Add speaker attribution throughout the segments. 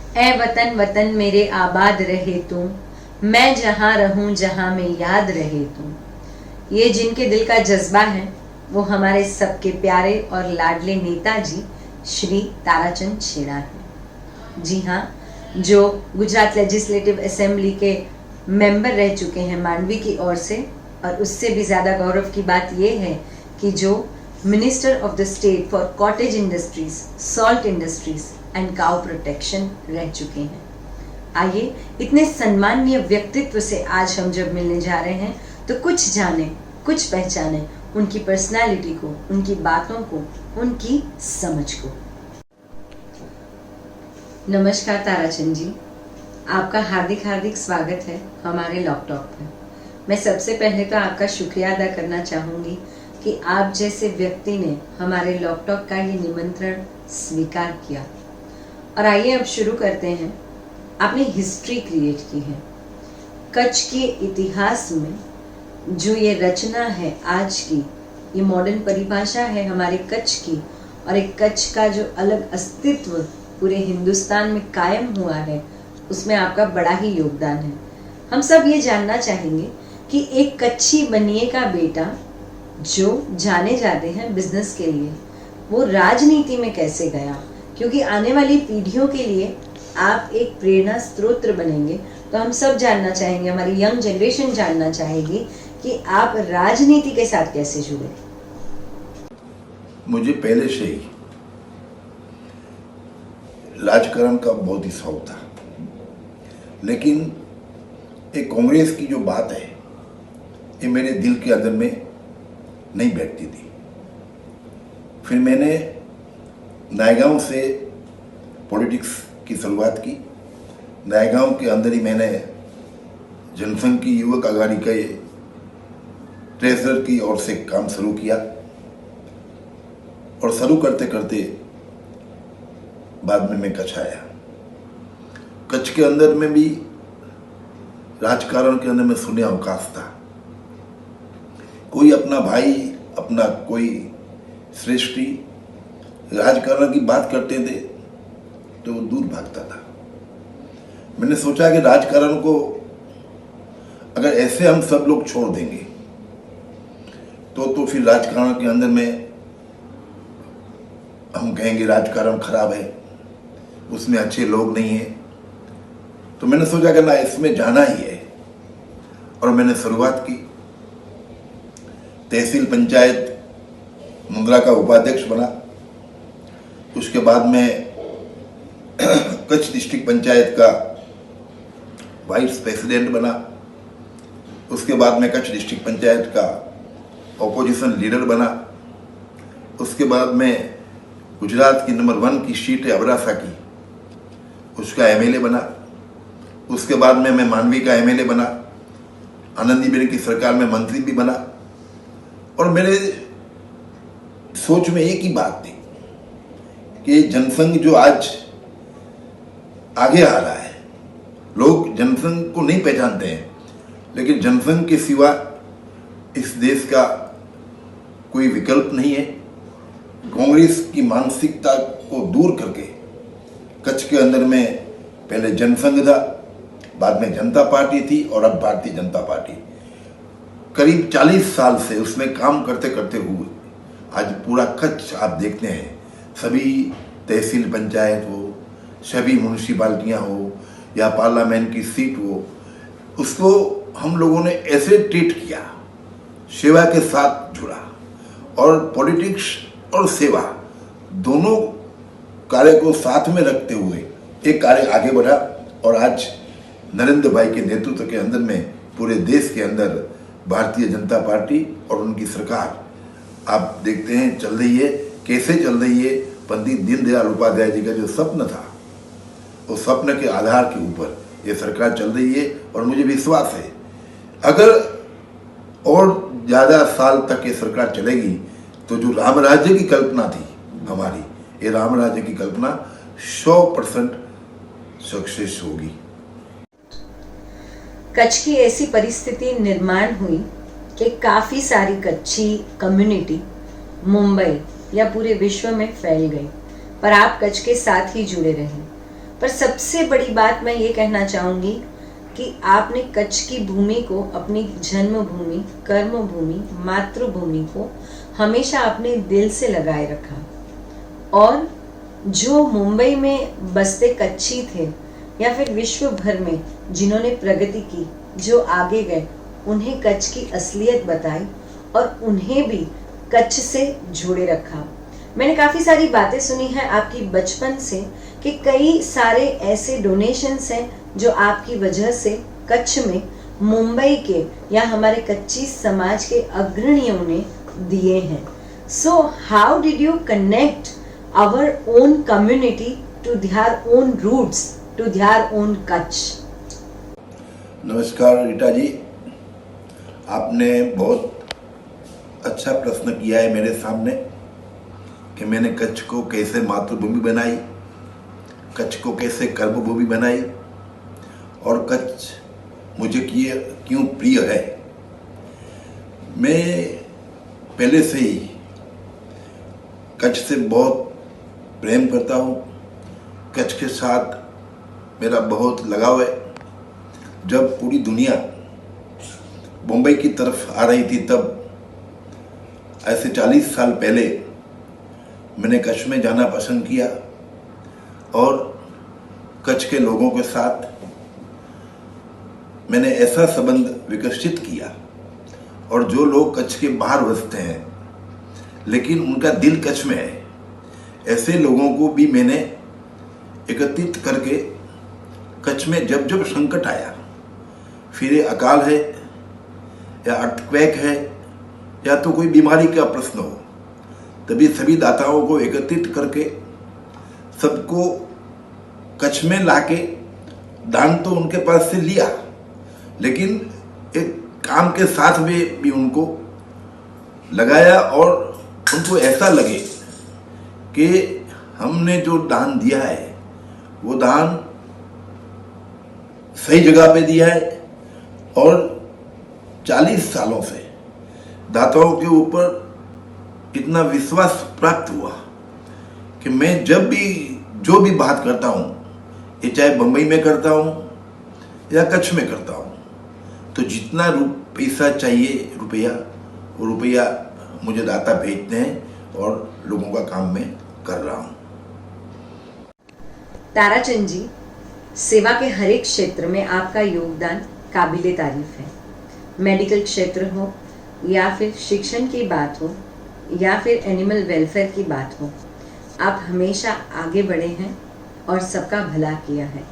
Speaker 1: ऐ वतन वतन मेरे आबाद रहे तू, मैं जहाँ रहूं जहाँ में याद रहे तू। ये जिनके दिल का जज्बा है वो हमारे सबके प्यारे और लाडले नेताजी श्री ताराचंद छेड़ा हैं। जी हाँ, जो गुजरात लेजिस्लेटिव असेंबली के मेंबर रह चुके हैं मांडवी की ओर से, और उससे भी ज़्यादा गौरव की बात ये है कि जो minister of the state for cottage industries, salt industries and cow protection रह चुके हैं। आइए इतने सम्माननीय व्यक्तित्व से आज हम जब मिलने जा रहे हैं तो कुछ जाने, कुछ पहचाने उनकी पर्सनालिटी को, उनकी बातों को, उनकी समझ को। नमस्कार ताराचंद जी, आपका हार्दिक हार्दिक स्वागत है हमारे लॉक टॉक पर। मैं सबसे पहले तो आपका शुक्रिया अदा करना चाहूँगी कि आप जैसे व्यक्ति ने हमारे लॉक टॉक का ये निमंत्रण स्वीकार किया। और आइए अब शुरू करते हैं। आपने हिस्ट्री क्रिएट की है कच्छ के इतिहास में। जो ये रचना है आज की, ये मॉडर्न परिभाषा है हमारे कच्छ की, और एक कच्छ का जो अलग अस्तित्व पूरे हिंदुस्तान में कायम हुआ है, उसमें आपका बड़ा ही योगदान है। हम सब ये जानना चाहेंगे कि एक कच्छी बनिए का बेटा जो जाने जाते हैं बिजनेस के लिए, वो राजनीति में कैसे गया, क्योंकि आने वाली पीढ़ियों के लिए आप एक प्रेरणा स्रोत बनेंगे। तो हम सब जानना चाहेंगे, हमारी यंग जनरेशन जानना चाहेगी कि आप राजनीति के साथ कैसे जुड़े।
Speaker 2: मुझे पहले से ही राजकारण का बहुत ही शौक था, लेकिन एक कांग्रेस की जो बात है ये मेरे दिल के अंदर में नहीं बैठती थी। फिर मैंने नायगांव से पॉलिटिक्स की शुरुआत की। नायगांव के अंदर ही मैंने जनसंघ की युवक आघाड़ी के ट्रेजरर की ओर से काम शुरू किया, और शुरू करते करते बाद में मैं कच्छ आया। कच्छ के अंदर में भी राजकारण के अंदर में शून्य अवकाश था। कोई अपना भाई, अपना कोई श्रेष्ठी राजकारण की बात करते थे तो वो दूर भागता था। मैंने सोचा कि राजकारण को अगर ऐसे हम सब लोग छोड़ देंगे तो फिर राजकारण के अंदर में हम कहेंगे राजकारण खराब है, उसमें अच्छे लोग नहीं हैं। तो मैंने सोचा कि ना, इसमें जाना ही है, और मैंने शुरुआत की। तहसील पंचायत मुंद्रा का उपाध्यक्ष बना। उसके बाद में कच्छ डिस्ट्रिक्ट पंचायत का वाइस प्रेसिडेंट बना। उसके बाद में कच्छ डिस्ट्रिक्ट पंचायत का ऑपोजिशन लीडर बना। उसके बाद में गुजरात की नंबर 1 की सीट है अबरासा की, उसका एमएलए बना। उसके बाद में मैं मांडवी का एमएलए बना। आनंदीबेन की सरकार में मंत्री भी बना। और मेरे सोच में एक ही बात थी कि जनसंघ जो आज आगे आ रहा है, लोग जनसंघ को नहीं पहचानते हैं, लेकिन जनसंघ के सिवा इस देश का कोई विकल्प नहीं है। कांग्रेस की मानसिकता को दूर करके कच्छ के अंदर में पहले जनसंघ था, बाद में जनता पार्टी थी, और अब भारतीय जनता पार्टी। करीब 40 साल से उसमें काम करते करते हुए आज पूरा कच्छ आप देखते हैं, सभी तहसील पंचायत हो, सभी म्यूनिसिपालिटियाँ हो, या पार्लियामेंट की सीट हो, उसको हम लोगों ने ऐसे ट्रीट किया, सेवा के साथ जुड़ा, और पॉलिटिक्स और सेवा दोनों कार्य को साथ में रखते हुए एक कार्य आगे बढ़ा। और आज नरेंद्र भाई के नेतृत्व के अंदर में पूरे देश के अंदर भारतीय जनता पार्टी और उनकी सरकार आप देखते हैं चल रही है। कैसे चल रही है? पंडित दीनदयाल उपाध्याय जी का जो स्वप्न था, उस स्वप्न के आधार के ऊपर ये सरकार चल रही है। और मुझे विश्वास है अगर और ज़्यादा साल तक ये सरकार चलेगी तो जो राम राज्य की कल्पना थी हमारी, ये राम राज्य की कल्पना 100% सक्सेस होगी।
Speaker 1: कच्छ की ऐसी परिस्थिति निर्माण हुई कि काफ़ी सारी कच्छी कम्युनिटी मुंबई या पूरे विश्व में फैल गई, पर आप कच्छ के साथ ही जुड़े रहे। पर सबसे बड़ी बात मैं ये कहना चाहूँगी कि आपने कच्छ की भूमि को, अपनी जन्मभूमि, कर्मभूमि, मातृभूमि को हमेशा अपने दिल से लगाए रखा। और जो मुंबई में बसते कच्छी थे या फिर विश्व भर में जिन्होंने प्रगति की, जो आगे गए, उन्हें कच्छ की असलियत बताई और उन्हें भी कच्छ से जोड़े रखा। मैंने काफ़ी सारी बातें सुनी हैं आपकी बचपन से कि कई सारे ऐसे डोनेशंस हैं जो आपकी वजह से कच्छ में मुंबई के या हमारे कच्ची समाज के अग्रणियों ने दिए हैं। So how did you connect our own community to their own roots, to their own Kutch?
Speaker 2: नमस्कार रीटा जी, आपने बहुत अच्छा प्रश्न किया है मेरे सामने कि मैंने कच्छ को कैसे मातृभूमि बनाई, कच्छ को कैसे कर्मभूमि बनाई और कच्छ मुझे क्यों प्रिय है। मैं पहले से ही कच्छ से बहुत प्रेम करता हूँ, कच्छ के साथ मेरा बहुत लगाव है। जब पूरी दुनिया मुंबई की तरफ आ रही थी तब ऐसे 40 साल पहले मैंने कच्छ में जाना पसंद किया और कच्छ के लोगों के साथ मैंने ऐसा संबंध विकसित किया। और जो लोग कच्छ के बाहर बसते हैं लेकिन उनका दिल कच्छ में है, ऐसे लोगों को भी मैंने एकत्रित करके कच्छ में जब जब संकट आया, फिर ये अकाल है या अर्थक्वेक है या तो कोई बीमारी का प्रश्न हो, तभी सभी दाताओं को एकत्रित करके सबको कच्छ में लाके दान तो उनके पास से लिया, लेकिन एक काम के साथ में भी उनको लगाया और उनको ऐसा लगे कि हमने जो दान दिया है वो दान सही जगह पे दिया है। और 40 सालों से दाताओं के ऊपर इतना विश्वास प्राप्त हुआ कि मैं जब भी जो भी बात करता हूँ, ये चाहे बम्बई में करता हूँ या कच्छ में करता हूँ, तो जितना पैसा चाहिए वो रुपया मुझे दाता भेजते हैं और लोगों का काम मैं कर रहा हूँ।
Speaker 1: ताराचंद जी, सेवा के हर एक क्षेत्र में आपका योगदान काबिले तारीफ है। मेडिकल क्षेत्र हो या फिर शिक्षण की बात हो या फिर एनिमल वेलफेयर की बात हो, आप हमेशा आगे बढ़े हैं और सबका भला किया है।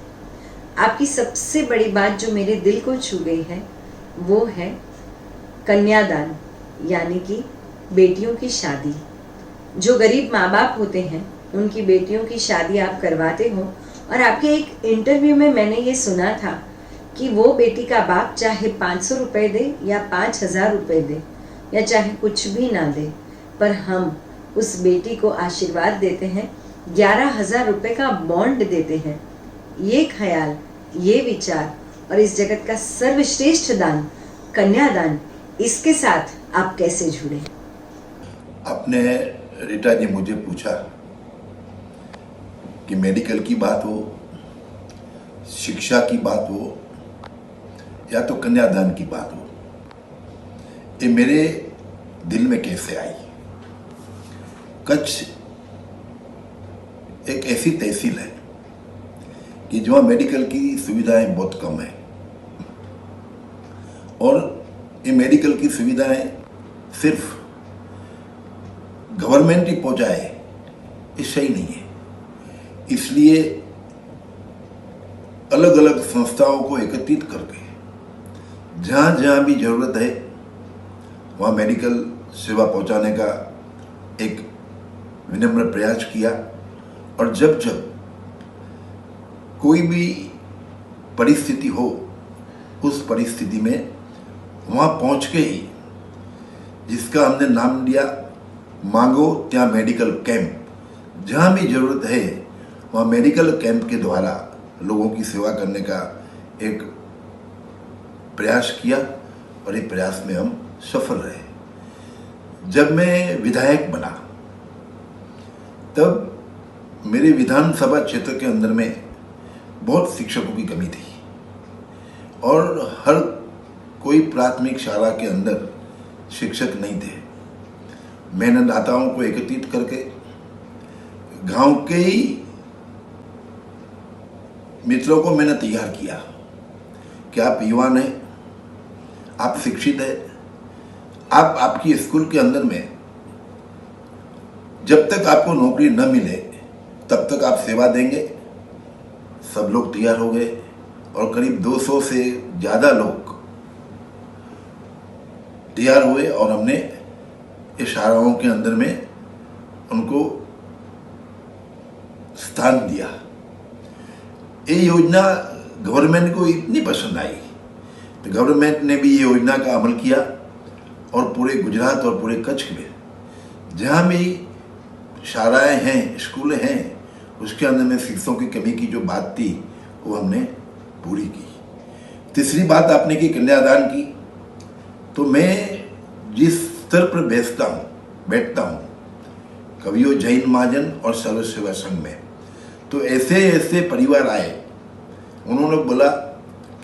Speaker 1: आपकी सबसे बड़ी बात जो मेरे दिल को छू गई है वो है कन्यादान, यानी कि बेटियों की शादी। जो गरीब माँ बाप होते हैं उनकी बेटियों की शादी आप करवाते हो। और आपके एक इंटरव्यू में मैंने ये सुना था कि वो बेटी का बाप चाहे 500 रुपये दे या 5000 रुपये दे या चाहे कुछ भी ना दे, पर हम उस बेटी को आशीर्वाद देते हैं, 11,000 रुपये का बॉन्ड देते हैं। ये ख्याल, ये विचार और इस जगत का सर्वश्रेष्ठ दान कन्यादान, इसके साथ आप कैसे जुड़े?
Speaker 2: आपने रीटा जी मुझे पूछा कि मेडिकल की बात हो, शिक्षा की बात हो या तो कन्यादान की बात हो, ये मेरे दिल में कैसे आई। कच्छ एक ऐसी तहसील है कि जहाँ मेडिकल की सुविधाएं बहुत कम है और ये मेडिकल की सुविधाएं सिर्फ गवर्नमेंट ही पहुंचाए ये सही नहीं है। इसलिए अलग अलग संस्थाओं को एकत्रित करके जहाँ जहाँ भी जरूरत है वहाँ मेडिकल सेवा पहुँचाने का एक विनम्र प्रयास किया। और जब जब कोई भी परिस्थिति हो, उस परिस्थिति में वहाँ पहुँच के ही, जिसका हमने नाम दिया मांगो त्या मेडिकल कैंप, जहाँ भी ज़रूरत है वहाँ मेडिकल कैंप के द्वारा लोगों की सेवा करने का एक प्रयास किया और ये प्रयास में हम सफल रहे। जब मैं विधायक बना तब मेरे विधानसभा क्षेत्र के अंदर में बहुत शिक्षकों की कमी थी और हर कोई प्राथमिक शाला के अंदर शिक्षक नहीं थे। मैंने दाताओं को एकत्रित करके गांव के ही मित्रों को मैंने तैयार किया कि आप युवान हैं, आप शिक्षित हैं, आप आपकी स्कूल के अंदर में जब तक आपको नौकरी न मिले तब तक आप सेवा देंगे। सब लोग तैयार हो गए और करीब 200 से ज़्यादा लोग तैयार हुए और हमने इस शालाओं के अंदर में उनको स्थान दिया। ये योजना गवर्नमेंट को इतनी पसंद आई तो गवर्नमेंट ने भी ये योजना का अमल किया और पूरे गुजरात और पूरे कच्छ में जहाँ भी शालाएँ हैं, स्कूल हैं, उसके अंदर में शिक्षकों की कमी की जो बात थी वो हमने पूरी की। तीसरी बात आपने की कन्यादान की, तो मैं जिस स्तर पर बैठता हूँ कवियों जैन महाजन और सर्व सेवा संघ में, तो ऐसे ऐसे परिवार आए, उन्होंने बोला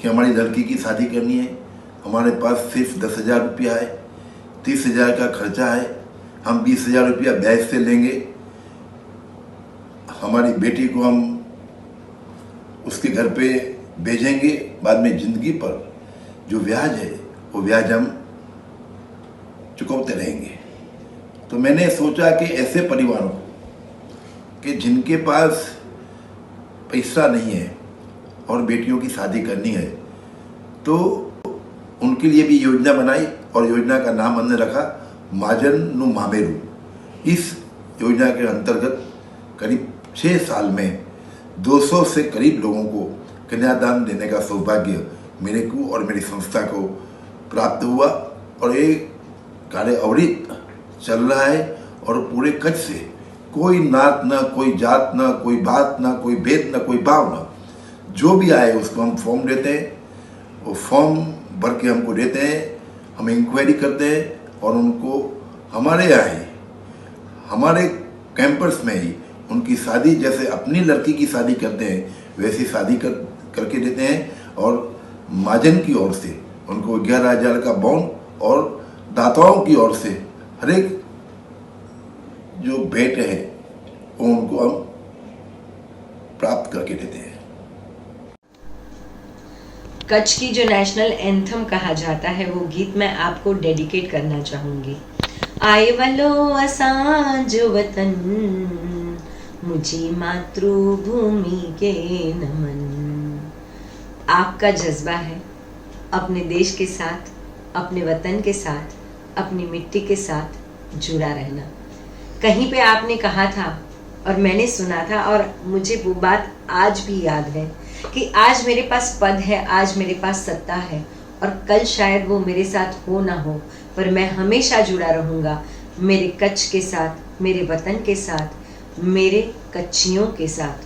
Speaker 2: कि हमारी लड़की की शादी करनी है, हमारे पास सिर्फ 10,000 रुपया है, 30,000 का खर्चा है, हम 20,000 रुपया ब्याज से लेंगे, हमारी बेटी को हम उसके घर पे भेजेंगे, बाद में ज़िंदगी पर जो ब्याज है वो ब्याज हम चुकौते रहेंगे। तो मैंने सोचा कि ऐसे परिवारों को कि जिनके पास पैसा नहीं है और बेटियों की शादी करनी है, तो उनके लिए भी योजना बनाई और योजना का नाम हमने रखा महाजन नु मामेरू। इस योजना के अंतर्गत करीब 6 साल में 200 से करीब लोगों को कन्यादान देने का सौभाग्य मेरे को और मेरी संस्था को प्राप्त हुआ और ये कार्य अविरत चल रहा है और पूरे कच्छ से कोई नात ना, कोई जात ना, कोई बात ना, कोई भेद ना, कोई भाव ना, जो भी आए उसको हम फॉर्म देते हैं, वो फॉर्म भर के हमको देते हैं, हम इंक्वायरी करते हैं और उनको हमारे यहाँ ही हमारे कैंपस में ही उनकी शादी जैसे अपनी लड़की की शादी करते हैं वैसी शादी करके देते हैं और महाजन की ओर से उनको 11,000 का बॉन्ड और दाताओं की ओर से हर एक जो भेंट है वो उनको हम प्राप्त करके देते हैं।
Speaker 1: कच्छ की जो नेशनल एंथम कहा जाता है वो गीत मैं आपको डेडिकेट करना चाहूंगी। आए वलो असांज वतन मुझी मातृभूमि के नमन। आपका जज्बा है अपने देश के साथ, अपने वतन के साथ, अपनी मिट्टी के साथ जुड़ा रहना। कहीं पे आपने कहा था और मैंने सुना था और मुझे वो बात आज भी याद है कि आज मेरे पास पद है, आज मेरे पास सत्ता है और कल शायद वो मेरे साथ हो ना हो, पर मैं हमेशा जुड़ा रहूँगा मेरे कच्छ के साथ, मेरे वतन के साथ, मेरे कच्चियों के साथ।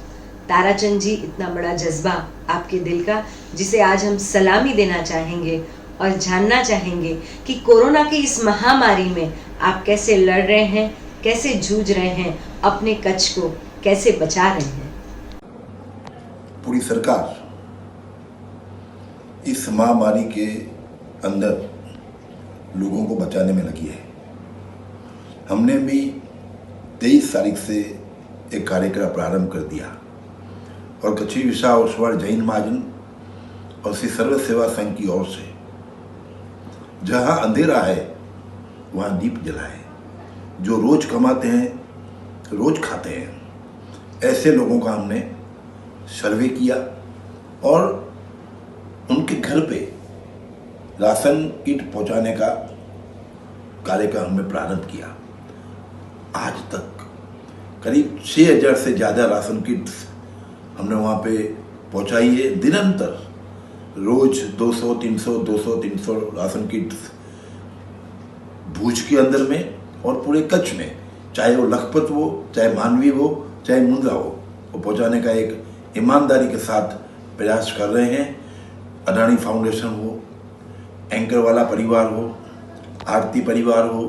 Speaker 1: ताराचंद जी, इतना बड़ा जज्बा आपके दिल का, जिसे आज हम सलामी देना चाहेंगे और जानना चाहेंगे कि कोरोना की इस महामारी में आप कैसे लड़ रहे हैं, कैसे जूझ रहे हैं, अपने कच्छ को कैसे बचा रहे हैं।
Speaker 2: पूरी सरकार इस महामारी के अंदर लोगों को बचाने में लगी है। हमने भी 23 तारीख से एक कार्यक्रम प्रारंभ कर दिया और कच्ची विशा ओसवाड़ जैन महाजन और श्री सर्व सेवा संघ की ओर से जहां अंधेरा है वहां दीप जलाए। जो रोज कमाते हैं, रोज खाते हैं, ऐसे लोगों का हमने सर्वे किया और उनके घर पे राशन किट पहुंचाने का कार्यक्रम हमने प्रारंभ किया। आज तक करीब 6,000 से ज़्यादा राशन किट्स हमने वहाँ पे पहुँचाई है। निरंतर रोज 200-300 राशन किट्स भूज के अंदर में और पूरे कच्छ में, चाहे वो लखपत हो, चाहे मानवी हो, चाहे मुंद्रा हो, वो पहुँचाने का एक ईमानदारी के साथ प्रयास कर रहे हैं। अडानी फाउंडेशन हो, एंकर वाला परिवार हो, आरती परिवार हो,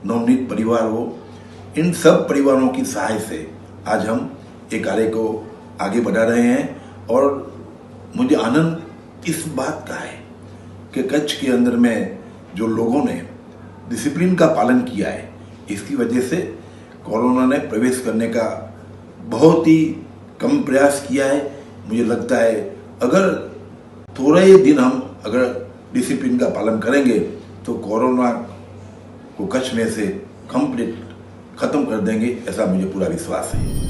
Speaker 2: नवनीत परिवार हो, इन सब परिवारों की सहायता से आज हम ये कार्य को आगे बढ़ा रहे हैं और मुझे आनंद इस बात का है कि कच्छ के अंदर में जो लोगों ने डिसिप्लिन का पालन किया है, इसकी वजह से कोरोना ने प्रवेश करने का बहुत ही कम प्रयास किया है। मुझे लगता है अगर थोड़े ही दिन हम अगर डिसिप्लिन का पालन करेंगे तो कोरोना को कच्छ में से कंप्लीट खत्म कर देंगे, ऐसा मुझे पूरा विश्वास है।